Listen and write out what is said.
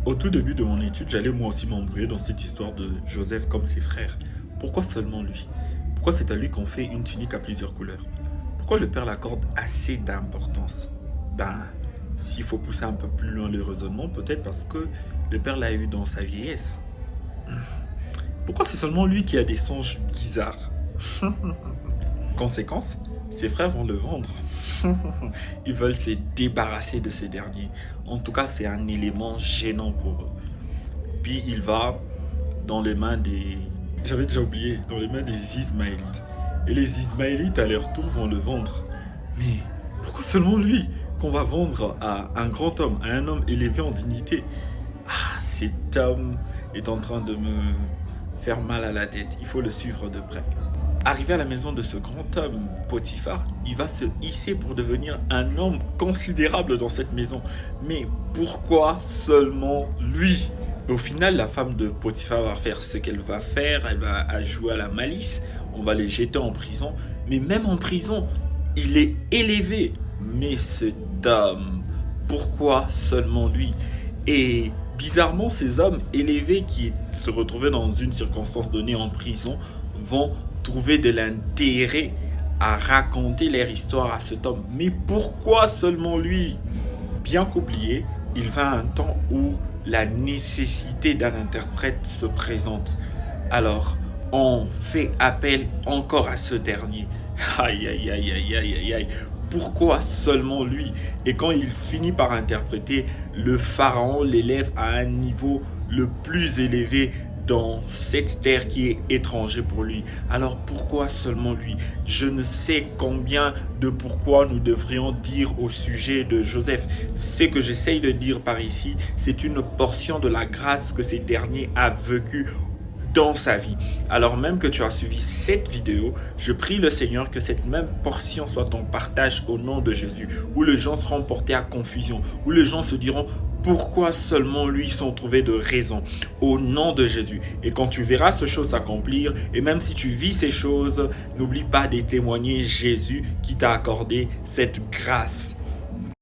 Au tout début de mon étude, j'allais moi aussi m'embrouiller dans cette histoire de Joseph comme ses frères. Pourquoi seulement lui? Pourquoi c'est à lui qu'on fait une tunique à plusieurs couleurs? Pourquoi le père l'accorde assez d'importance? Ben, s'il faut pousser un peu plus loin le raisonnement, peut-être parce que le père l'a eu dans sa vieillesse. Pourquoi c'est seulement lui qui a des songes bizarres? Conséquence, ses frères vont le vendre. Ils veulent se débarrasser de ce dernier. En tout cas, c'est un élément gênant pour eux. Puis il va dans les mains des... J'avais déjà oublié, dans les mains des Ismaélites. Et les Ismaélites, à leur tour, vont le vendre. Mais pourquoi seulement lui qu'on va vendre à un grand homme, à un homme élevé en dignité? Ah, cet homme est en train de me faire mal à la tête. Il faut le suivre de près. Arrivé à la maison de ce grand homme, Potiphar, il va se hisser pour devenir un homme considérable dans cette maison. Mais pourquoi seulement lui? Au final, la femme de Potiphar va faire ce qu'elle va faire, elle va jouer à la malice, on va les jeter en prison. Mais même en prison, il est élevé. Mais cet homme, pourquoi seulement lui? Et bizarrement, ces hommes élevés qui se retrouvaient dans une circonstance donnée en prison vont trouver de l'intérêt à raconter leur histoire à cet homme. Mais pourquoi seulement lui? Bien qu'oublié, il va un temps où la nécessité d'un interprète se présente. Alors, on fait appel encore à ce dernier. Aïe, aïe, aïe, aïe, aïe, aïe, aïe. Pourquoi seulement lui? Et quand il finit par interpréter, le pharaon l'élève à un niveau le plus élevé dans cette terre qui est étranger pour lui. Alors pourquoi seulement lui? Je ne sais combien de pourquoi nous devrions dire au sujet de Joseph. Ce que j'essaye de dire par ici, c'est une portion de la grâce que ces derniers a vécu dans sa vie. Alors même que tu as suivi cette vidéo, je prie le Seigneur que cette même portion soit ton partage au nom de Jésus, où les gens seront portés à confusion, où les gens se diront pourquoi seulement lui sont trouvés de raison au nom de Jésus. Et quand tu verras ces choses s'accomplir, et même si tu vis ces choses, n'oublie pas de témoigner Jésus qui t'a accordé cette grâce.